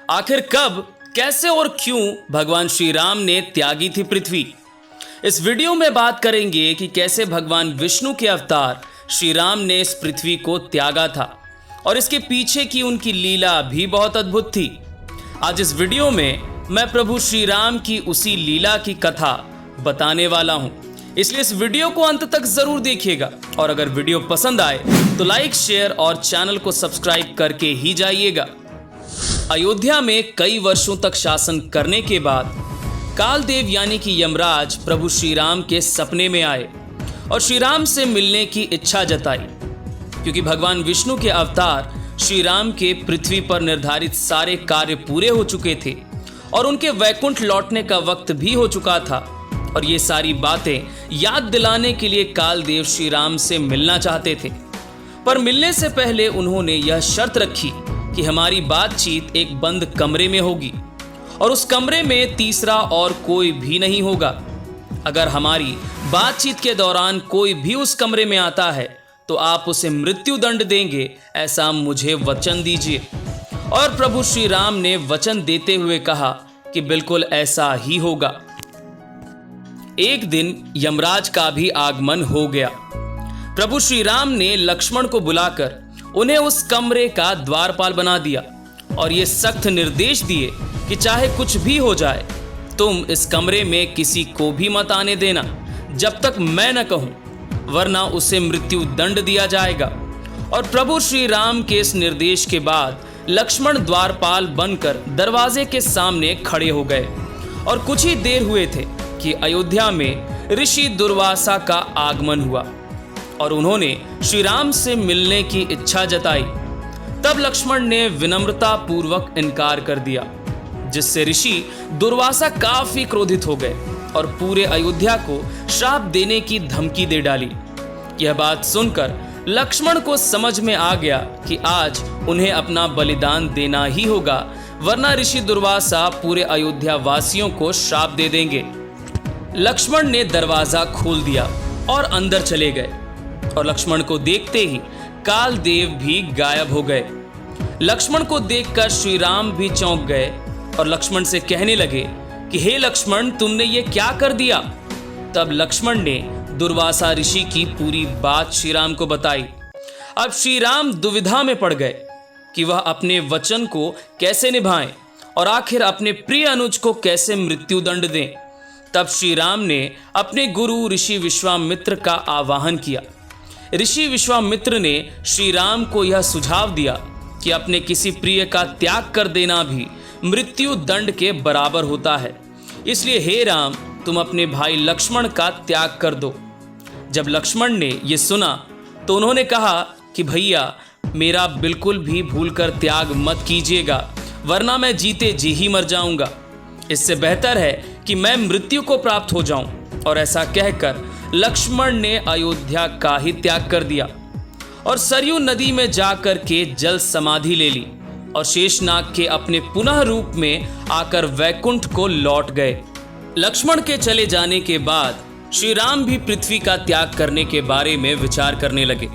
आखिर कब, कैसे और क्यों भगवान श्री राम ने त्यागी थी पृथ्वी। इस वीडियो में बात करेंगे कि कैसे भगवान विष्णु के अवतार श्री राम ने इस पृथ्वी को त्यागा था और इसके पीछे की उनकी लीला भी बहुत अद्भुत थी। आज इस वीडियो में मैं प्रभु श्री राम की उसी लीला की कथा बताने वाला हूं, इसलिए इस वीडियो को अंत तक जरूर देखिएगा और अगर वीडियो पसंद आए तो लाइक, शेयर और चैनल को सब्सक्राइब करके ही जाइएगा। अयोध्या में कई वर्षों तक शासन करने के बाद कालदेव यानी कि यमराज प्रभु श्री राम के सपने में आए और श्री राम से मिलने की इच्छा जताई, क्योंकि भगवान विष्णु के अवतार श्री राम के पृथ्वी पर निर्धारित सारे कार्य पूरे हो चुके थे और उनके वैकुंठ लौटने का वक्त भी हो चुका था। और ये सारी बातें याद दिलाने के लिए कालदेव श्री राम से मिलना चाहते थे, पर मिलने से पहले उन्होंने यह शर्त रखी कि हमारी बातचीत एक बंद कमरे में होगी और उस कमरे में तीसरा और कोई भी नहीं होगा। अगर हमारी बातचीत के दौरान कोई भी उस कमरे में आता है तो आप उसे मृत्यु दंड देंगे, ऐसा मुझे वचन दीजिए। और प्रभु श्री राम ने वचन देते हुए कहा कि बिल्कुल ऐसा ही होगा। एक दिन यमराज का भी आगमन हो गया। प्रभु श्री राम ने लक्ष्मण को बुलाकर उन्हें उस कमरे का द्वारपाल बना दिया और ये सख्त निर्देश दिए कि चाहे कुछ भी हो जाए, तुम इस कमरे में किसी को भी मत आने देना जब तक मैं न कहूं, वरना उसे मृत्यु दंड दिया जाएगा। और प्रभु श्री राम के इस निर्देश के बाद लक्ष्मण द्वारपाल बनकर दरवाजे के सामने खड़े हो गए और कुछ ही देर हुए थे कि अयोध्या में ऋषि दुर्वासा का आगमन हुआ और उन्होंने श्री राम से मिलने की इच्छा जताई। तब लक्ष्मण ने विनम्रता पूर्वक इनकार कर दिया, जिससे ऋषि दुर्वासा काफी क्रोधित हो गए और पूरे अयोध्या को श्राप देने की धमकी दे डाली। यह बात सुनकर लक्ष्मण को समझ में आ गया कि आज उन्हें अपना बलिदान देना ही होगा, वरना ऋषि दुर्वासा पूरे अयोध्या वासियों को श्राप दे देंगे। लक्ष्मण ने दरवाजा खोल दिया और अंदर चले गए और लक्ष्मण को देखते ही कालदेव भी गायब हो गए। लक्ष्मण को देखकर श्री राम भी चौंक गए और लक्ष्मण से कहने लगे कि हे लक्ष्मण, तुमने ये क्या कर दिया। तब लक्ष्मण ने दुर्वासा ऋषि की पूरी बात श्री राम को बताई। अब श्री राम दुविधा में पड़ गए कि वह अपने वचन को कैसे निभाएं और आखिर अपने प्रिय अनुज को कैसे मृत्यु दंड दें। तब श्री राम ने अपने गुरु ऋषि विश्वामित्र का आवाहन किया। ऋषि विश्वामित्र ने श्री राम को यह सुझाव दिया कि अपने किसी प्रिय का त्याग कर देना भी मृत्यु दंड के बराबर होता है, इसलिए हे राम, तुम अपने भाई लक्ष्मण का त्याग कर दो। जब लक्ष्मण ने यह सुना तो उन्होंने कहा कि भैया, मेरा बिल्कुल भी भूलकर त्याग मत कीजिएगा, वरना मैं जीते जी ही मर जाऊंगा। इससे बेहतर है कि मैं मृत्यु को प्राप्त हो जाऊं। और ऐसा कहकर लक्ष्मण ने अयोध्या का ही त्याग कर दिया और सरयू नदी में जाकर के जल समाधि ले ली और शेषनाग के अपने पुनः रूप में आकर वैकुंठ को लौट गए। लक्ष्मण के चले जाने के बाद श्री राम भी पृथ्वी का त्याग करने के बारे में विचार करने लगे।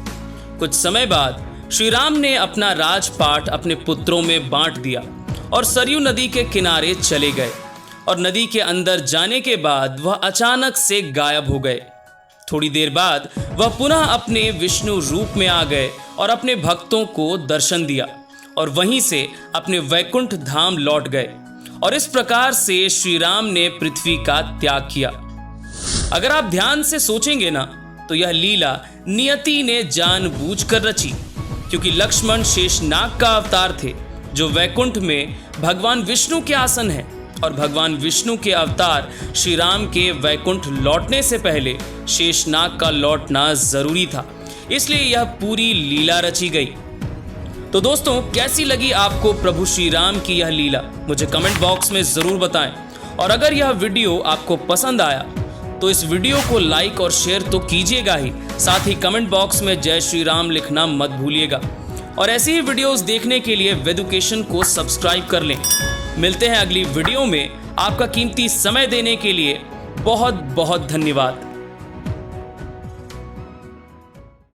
कुछ समय बाद श्री राम ने अपना राजपाट अपने पुत्रों में बांट दिया और सरयू नदी के किनारे चले गए और नदी के अंदर जाने के बाद वह अचानक से गायब हो गए। थोड़ी देर बाद वह पुनः अपने विष्णु रूप में आ गए और अपने भक्तों को दर्शन दिया और वहीं से अपने वैकुंठ धाम लौट गए। और इस प्रकार से श्री राम ने पृथ्वी का त्याग किया। अगर आप ध्यान से सोचेंगे ना, तो यह लीला नियति ने जानबूझकर रची, क्योंकि लक्ष्मण शेषनाग का अवतार थे जो वैकुंठ में भगवान विष्णु के आसन है और भगवान विष्णु के अवतार श्री राम के वैकुंठ लौटने से पहले शेषनाग का लौटना जरूरी था, इसलिए यह पूरी लीला रची गई। तो दोस्तों, कैसी लगी आपको प्रभु श्री राम की यह लीला, मुझे कमेंट बॉक्स में जरूर बताएं। और अगर यह वीडियो आपको पसंद आया तो इस वीडियो को लाइक और शेयर तो कीजिएगा ही, साथ ही कमेंट बॉक्स में जय श्री राम लिखना मत भूलिएगा। और ऐसी ही वीडियोस देखने के लिए वेदुकेशन को सब्सक्राइब कर लें। मिलते हैं अगली वीडियो में। आपका कीमती समय देने के लिए बहुत बहुत धन्यवाद।